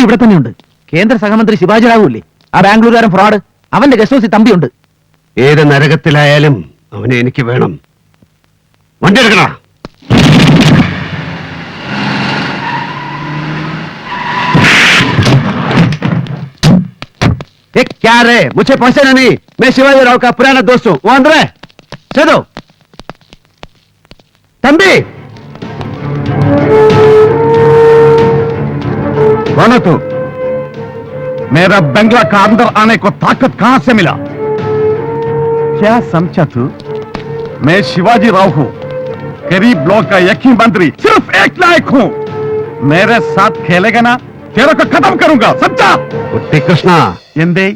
തമ്പി ഇവിടെ തന്നെയുണ്ട്. കേന്ദ്ര സഹമന്ത്രി ശിവാജി റാവുല്ലേ, ആ ബാംഗ്ലൂരുകാരൻ ഫ്രോഡ്, അവന്റെ ഗസ്റ്റ് ഹൗസിൽ തമ്പിയുണ്ട്. ഏത് നരകത്തിലായാലും അവനെ എനിക്ക് വേണം. വണ്ടി എടുക്കണ. क्या रे, मुझे पहचाना नहीं? मैं शिवाजी राव का पुराना दोस्त हूँ. वो अंदर है. चलो तंबी. कौन है तू? मेरा बंगला का अंदर आने को ताकत कहां से मिला? क्या समझा तू? मैं शिवाजी राव हूँ, गरीब ब्लॉक का एक ही मंत्री, सिर्फ एक लायक हूँ. मेरे साथ खेलेगा ना, तेरे को खत्म करूंगा, समझा? कृष्णा എന്തേ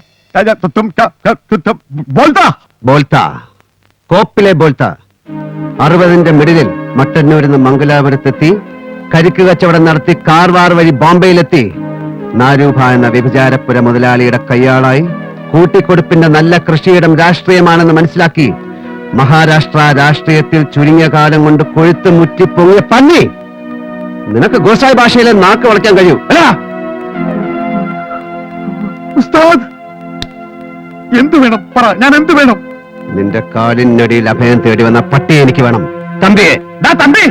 ബോൾത്താ കോപ്പിലെ ബോൾത്താ 60ന്റെ മിഡിലിൽ മട്ടന്നൂരിന്ന് മംഗലാപുരത്തെത്തി കരിക്ക് കച്ചവടം നടത്തി കാർവാർ വഴി ബോംബെയിലെത്തി നാരൂഭ എന്ന വ്യഭിചാരപ്പുര മുതലാളിയുടെ കയ്യാളായി കൂട്ടിക്കൊടുപ്പിന്റെ നല്ല കൃഷിയിടം രാഷ്ട്രീയമാണെന്ന് മനസ്സിലാക്കി മഹാരാഷ്ട്ര രാഷ്ട്രീയത്തിൽ ചുരുങ്ങിയ കാലം കൊണ്ട് കൊഴുത്ത് മുറ്റിപ്പൊങ്ങിയ പന്നി. നിനക്ക് ഗോസായി ഭാഷയിലെ നാക്ക് വളയ്ക്കാൻ കഴിയൂ അല്ല? ഉസ്താദ് എന്തു വേണം പറ, ഞാൻ എന്തു വേണം? നിന്റെ കാലിനടിയിൽ അഭയം തേടി വന്ന പട്ടി എനിക്ക് വേണം. തമ്പിയെ തമ്പി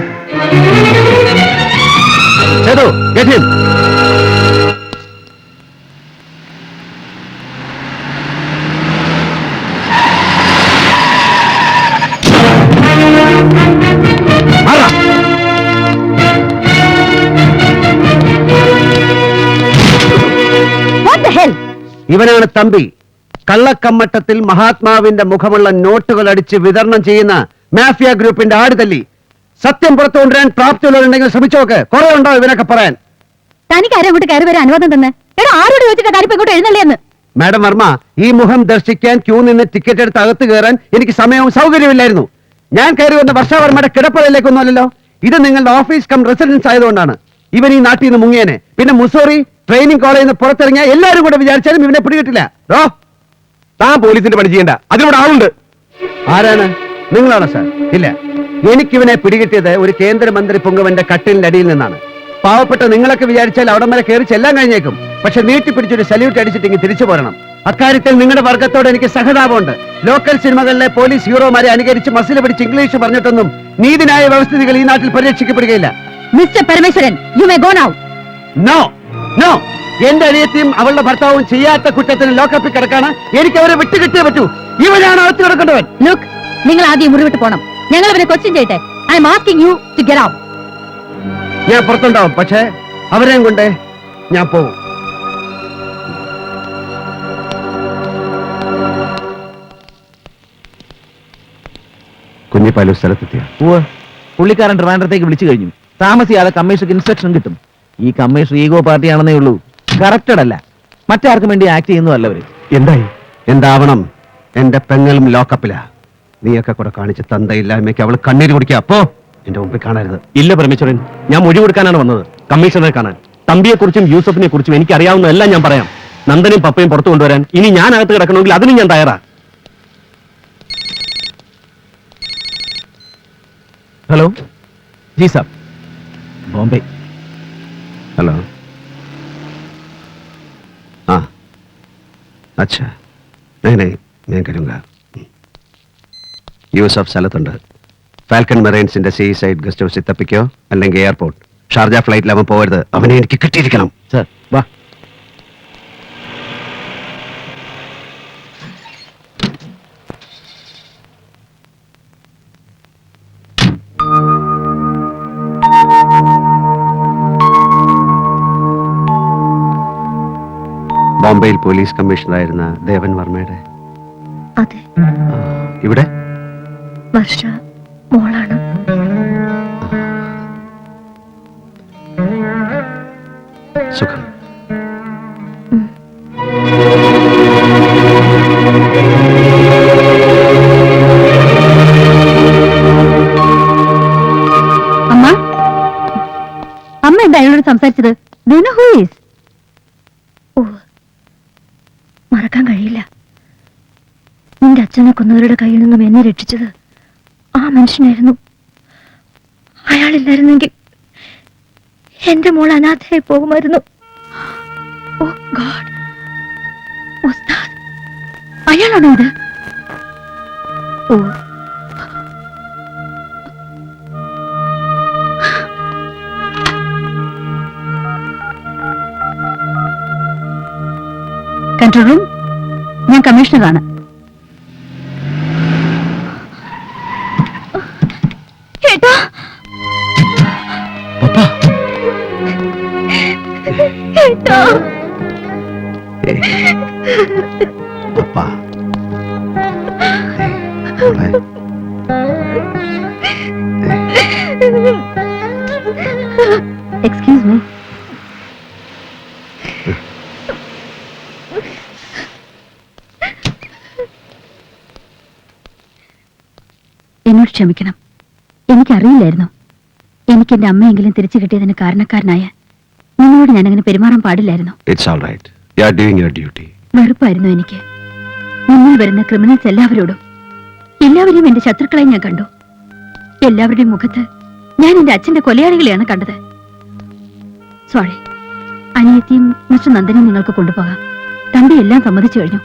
ഇവനാണ് തമ്പി. കള്ളക്കമ്മട്ടത്തിൽ മഹാത്മാവിന്റെ മുഖമുള്ള നോട്ടുകൾ അടിച്ച് വിതരണം ചെയ്യുന്ന മാഫിയ ഗ്രൂപ്പിന്റെ ആടുതല്ലി. സത്യം പുറത്തു കൊണ്ടുവരാൻ പ്രാപ്തിയുള്ളവരുണ്ടെങ്കിൽ ശ്രമിച്ചോക്ക്. കുറെ ഉണ്ടോ ഇവനൊക്കെ പറയാൻ? തനിക്ക് ആരും ഇങ്ങോട്ട് കയറി വരാൻ അനുവാദം തന്നെ? ആരോട് ചോദിച്ചിട്ട് താനിപ്പോ ഇങ്ങോട്ട് എഴുന്നള്ളിയെന്ന്? മാഡം വർമ്മ, ഈ മുഖം ദർശിക്കാൻ ക്യൂ നിന്ന് ടിക്കറ്റ് എടുത്ത് അകത്ത് കയറാൻ എനിക്ക് സമയവും സൗകര്യമില്ലായിരുന്നു. ഞാൻ കയറി വന്ന വർഷാവർമ്മയുടെ കിടപ്പറയിലേക്കൊന്നുമല്ലോ. ഇത് നിങ്ങളുടെ ഓഫീസ് കം റെസിഡൻസ് ആയതുകൊണ്ടാണ്. ഇവൻ ഈ നാട്ടിൽ നിന്ന് മുങ്ങിയനെ. പിന്നെ മുസോറി ട്രെയിനിങ് കോളേജിൽ നിന്ന് പുറത്തിറങ്ങിയ എല്ലാവരും കൂടെ വിചാരിച്ചാലും ഇവനെ പിടികിട്ടില്ല. താൻ പോലീസിന്റെ പണി ചെയ്യണ്ട, അതിലൂടെ ആളുണ്ട്. ആരാണ്? നിങ്ങളാണോ സാർ? ഇല്ല, എനിക്കിവനെ പിടികിട്ടിയത് ഒരു കേന്ദ്രമന്ത്രി പൊങ്ങുവന്റെ കട്ടിലിന്റെ അടിയിൽ നിന്നാണ്. പാവപ്പെട്ട നിങ്ങളൊക്കെ വിചാരിച്ചാൽ അവിടം വരെ കയറി ചെല്ലാൻ കഴിഞ്ഞേക്കും. പക്ഷെ നീട്ടിപ്പിടിച്ചൊരു സല്യൂട്ട് അടിച്ചിട്ടെങ്കിൽ തിരിച്ചു പോരണം. അക്കാര്യത്തിൽ നിങ്ങളുടെ വർഗത്തോട് എനിക്ക് സഹതാപമുണ്ട്. ലോക്കൽ സിനിമകളിലെ പോലീസ് ഹീറോമാരെ അനുകരിച്ച് മസിൽ പിടിച്ച് ഇംഗ്ലീഷ് പറഞ്ഞിട്ടൊന്നും നീതിന്യായ വ്യവസ്ഥിതികൾ ഈ നാട്ടിൽ പരിരക്ഷിക്കപ്പെടുകയില്ല. Mister Parameswaran, you may go now. No no, എന്റെ അനിയത്തിയും അവളുടെ ഭർത്താവും ചെയ്യാത്ത കുറ്റത്തിന് ലോക്കപ്പിൽ കിടക്കാണ്. എനിക്ക് അവരെ വിട്ടുകിട്ടിയേ പറ്റൂ. ഇവനാണ് അകത്ത് കിടക്കേണ്ടവൻ. ലുക്ക്, നിങ്ങൾ ആദ്യം മുറിവിട്ട് പോണം. ഞങ്ങൾ അവരെ ക്വസ്റ്റ്യൻ ചെയ്യട്ടെ. I am asking you to get out. ഞാൻ പുറത്തുണ്ടാവും, പക്ഷേ അവരെയും കൊണ്ട് ഞാൻ പോകും. കുഞ്ഞിപ്പാലു സ്ഥലത്തെത്തിയ പുള്ളിക്കാരൻ ട്രിവാൻഡ്രത്തേക്ക് വിളിച്ചു കഴിഞ്ഞു. താമസിയാതെ കമ്മീഷണർക്ക് ഇൻസ്ട്രക്ഷൻ കിട്ടും. ഈ കമ്മീഷണർ ഈഗോ പാർട്ടിയാണെന്നേ ഉള്ളൂ, കറക്റ്റഡ് അല്ല. മറ്റാർക്കും വേണ്ടി ആക്ട് ചെയ്യുന്നതല്ല അവര്. എന്തായി? എന്താവണം? എന്റെ പെങ്ങളും ലോക്കപ്പിലാ. നീയൊക്കെ കൂടെ കാണിച്ച് തന്തയില്ലായ്മയ്ക്ക് അവൾ കണ്ണീര് കുടിക്കുക. അപ്പോ എന്റെ മുമ്പിൽ കാണരുത്. ഇല്ല പരമേശ്വരൻ, ഞാൻ മൊഴി കൊടുക്കാനാണ് വന്നത്, കമ്മീഷണറെ കാണാൻ. തമ്പിയെ കുറിച്ചും യൂസഫിനെ കുറിച്ചും എനിക്ക് അറിയാവുന്ന എല്ലാം ഞാൻ പറയാം. നന്ദനും പപ്പയും പുറത്തു കൊണ്ടുവരാൻ ഇനി ഞാൻ അകത്ത് കിടക്കണമെങ്കിൽ അതിനും ഞാൻ തയ്യാറാ. हेलो जी साहब, बॉम्बे. हेलो. हाँ अच्छा, नहीं नहीं मैं करूँगा. യൂസഫ് സ്ഥലത്തുണ്ട്. ഫാൽക്കൺ മെറൈൻസിന്റെ സീ സൈഡ് ഗസ്റ്റ് ഹൗസിൽ തപ്പിക്കോ, അല്ലെങ്കിൽ എയർപോർട്ട്. ഷാർജ ഫ്ലൈറ്റിൽ അവൻ പോകരുത്. അവനെ എനിക്ക് കിട്ടിയിരിക്കണം. സർ വാ. ബോംബെയിൽ പോലീസ് കമ്മീഷണറായിരുന്ന ദേവൻ വർമ്മയുടെ. അതെ. ഇവിടെ വർഷ മോളാണ്. സുഖം. അമ്മ, അമ്മ എന്താ അയാളോട് സംസാരിച്ചത്? Do you know who he is? മറക്കാൻ കഴിയില്ല. നിന്റെ അച്ഛനെ കൊന്നവരുടെ കയ്യിൽ നിന്നും എന്നെ രക്ഷിച്ചത് ആ മനുഷ്യനായിരുന്നു. അയാളില്ലായിരുന്നെങ്കിൽ എന്റെ മോൾ അനാഥയായി പോകുമായിരുന്നു. ഗോഡ്, ഉസ്താദ് അയാളാണോ ഇത്? ഓ, കൺട്രോൾ റൂം, ഞാൻ കമ്മീഷണറാണ്. ഏട്ടാ, ഏട്ടാ, പപ്പാ. മോളെ. Excuse me. എന്നോട് ക്ഷമിക്കണം. എനിക്കറിയില്ലായിരുന്നു. എനിക്ക് എന്റെ അമ്മയെങ്കിലും തിരിച്ചു കിട്ടിയതിന് കാരണക്കാരനായ നിങ്ങളോട് ഞാൻ അങ്ങനെ പെരുമാറാൻ പാടില്ലായിരുന്നു. It's all right. You are doing your duty. വെറുപ്പായിരുന്നു എനിക്ക്. മുന്നിൽ വരുന്ന ക്രിമിനൽസ് എല്ലാവരെയും എന്റെ ശത്രുക്കളെ ഞാൻ കണ്ടു. എല്ലാവരുടെയും മുഖത്ത് ഞാൻ എന്റെ അച്ഛന്റെ കൊലയാളികളെയാണ് കണ്ടത്. സോറി. അനിയത്തിയും മിസ്റ്റർ നന്ദനെയും നിങ്ങൾക്ക് കൊണ്ടുപോകാം. തമ്പി എല്ലാം സമ്മതിച്ചു കഴിഞ്ഞു.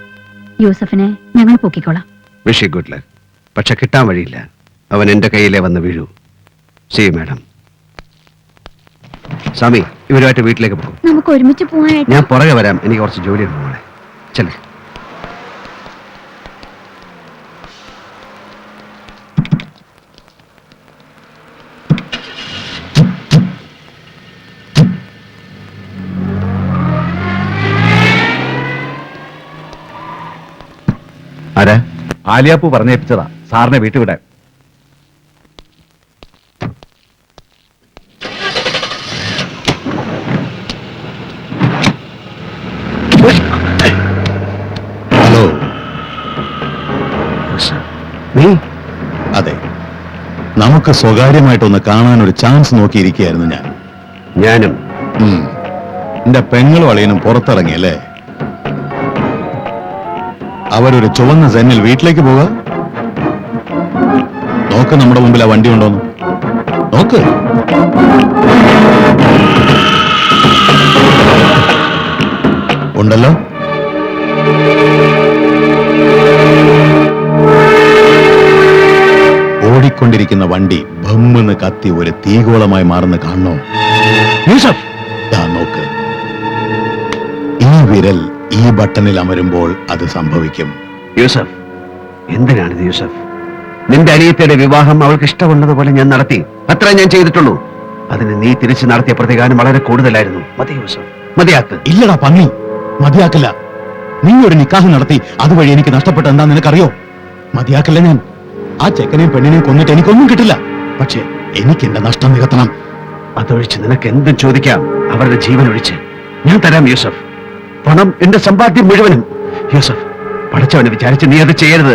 യൂസഫിനെ ഞങ്ങൾ പൊക്കിക്കോളാം. Wish you good luck. പക്ഷെ കിട്ടാൻ വഴിയില്ല. അവൻ എന്റെ കയ്യിലേ വന്ന് വീഴൂ. See you, madam. സ്വാമി, ഇവരുമായിട്ട് വീട്ടിലേക്ക് പോകും. നമുക്ക് ഒരുമിച്ച് പോകാനായിട്ട്. ഞാൻ പുറകെ വരാം. എനിക്ക് കുറച്ച് ജോലിയുണ്ട് മോളെ. ചെല്ലേ. ആരാ? ആലിയാപ്പു പറഞ്ഞേൽപ്പിച്ചതാ സാറിനെ വീട്ടിൽ വിടാൻ. ഹലോ. നീ? അതെ, നമുക്ക് സ്വകാര്യമായിട്ടൊന്ന് കാണാൻ ഒരു ചാൻസ് നോക്കിയിരിക്കുകയായിരുന്നു ഞാൻ. ഞാനും. എന്റെ പെങ്ങളും അളിയനും പുറത്തിറങ്ങിയല്ലേ? അവരൊരു ചുവന്ന സെന്നിൽ വീട്ടിലേക്ക് പോകാം. നോക്ക്, നമ്മുടെ മുമ്പിൽ ആ വണ്ടി ഉണ്ടോന്ന് നോക്ക്. ഉണ്ടല്ലോ. ഓടിക്കൊണ്ടിരിക്കുന്ന വണ്ടി ഭമ്മെന്ന് കത്തി ഒരു തീഗോളമായി മാറുന്ന കാണണോ? യൂസഫ്, ദാ നോക്ക്. ഈ വിരൽ ഈ ബട്ടണിൽ അമരുമ്പോൾ അത് സംഭവിക്കും. യൂസഫ്, എന്തിനാണിത് യൂസഫ്? നിന്റെ അനിയത്തിയുടെ വിവാഹം അവൾക്ക് ഇഷ്ടമുള്ളതുപോലെ ഞാൻ നടത്തി. അത്ര ഞാൻ ചെയ്തിട്ടുള്ളൂ. അതിന് നീ തിരിച്ചു നടത്തിയ പ്രതികാരം വളരെ കൂടുതലായിരുന്നു. മതി യൂസഫ്, മതിയാക്ക്. ഇല്ലടാ പന്നി, മതിയാക്കില്ല. നീ ഒരു നിക്കാഹ് നടത്തി, അതുവഴി എനിക്ക് നഷ്ടപ്പെട്ട എന്താ നിനക്കറിയോ? മതിയാക്കില്ല ഞാൻ. ആ ചെക്കനെയും പെണ്ണിനെയും കൊന്നിട്ട് എനിക്കൊന്നും കിട്ടില്ല. പക്ഷേ എനിക്ക് എന്റെ നഷ്ടം നികത്തണം. അതൊഴിച്ച് നിനക്ക് എന്തും ചോദിക്കാം. അവരുടെ ജീവൻ ഒഴിച്ച് ഞാൻ തരാം യൂസഫ്. പണം, എന്റെ സമ്പാദ്യം മുഴുവനും. യൂസഫ്, പഠിച്ചവനെ വിചാരിച്ച് നീ അത് ചെയ്യരുത്.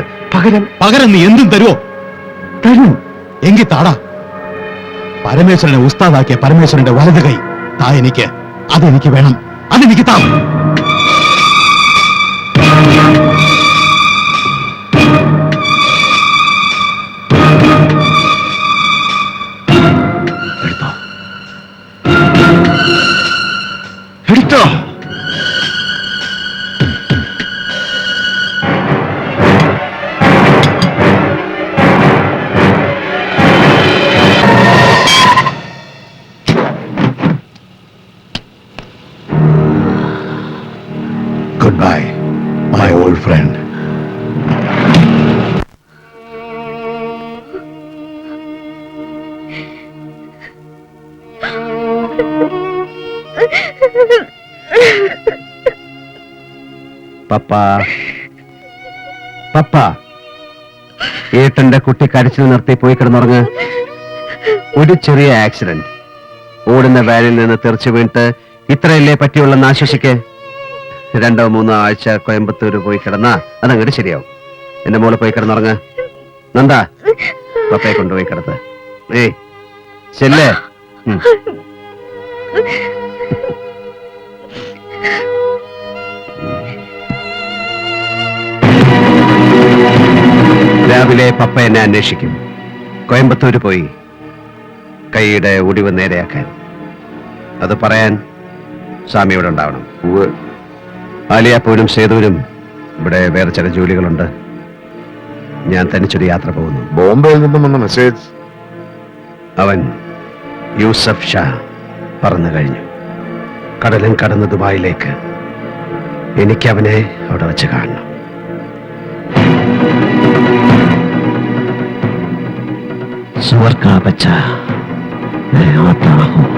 പകരം നീ എന്തും തരുമോ? തരും. എങ്കിൽ താടാ. പരമേശ്വരനെ ഉസ്താദാക്കിയ പരമേശ്വരന്റെ വലത് കൈ താ എനിക്ക്. അതെനിക്ക് വേണം. അതെനിക്ക് താ. എടുത്തോ. Goodbye, my old friend. പപ്പ, പപ്പ, ഏട്ടന്റെ കുട്ടി കരച്ചിൽ നിർത്തി പോയി കിടന്നുറങ്ങ്. ഒരു ചെറിയ ആക്സിഡന്റ്. ഓടുന്ന വാനിൽ നിന്ന് തെറിച്ചു വീണിട്ട് ഇത്രയല്ലേ പറ്റിയുള്ളെന്ന് ആശ്വസിക്ക്. 2-3 ആഴ്ച കോയമ്പത്തൂര് പോയി കിടന്നാ അതങ്ങോട്ട് ശരിയാവും. എന്റെ മോളെ പോയി കിടന്നുറങ്ങ്. നന്ദ, പപ്പയെ കൊണ്ടുപോയി കിടത്ത്. ഏയ് ചെല്ലേ. രാവിലെ പപ്പ എന്നെ അന്വേഷിക്കും. കോയമ്പത്തൂര് പോയി കൈയുടെ ഒടിവ് നേരെയാക്കാൻ. അത് പറയാൻ സ്വാമിയോട് ഉണ്ടാവണം. ആലിയാപ്പൂരും സേതുവിനും ഇവിടെ വേറെ ചില ജോലികളുണ്ട്. ഞാൻ തനിച്ചൊരു യാത്ര പോകുന്നു. ബോംബെയിൽ നിന്നും വന്ന മെസ്സേജ്. അവൻ യൂസഫ് ഷാ പറന്നു കഴിഞ്ഞു. കടലും കടന്ന് ദുബായിലേക്ക്. എനിക്ക് അവനെ അവിടെ വെച്ച് കാണണം. സുവർക്കാ ബച്ചാ, मैं आता हूं.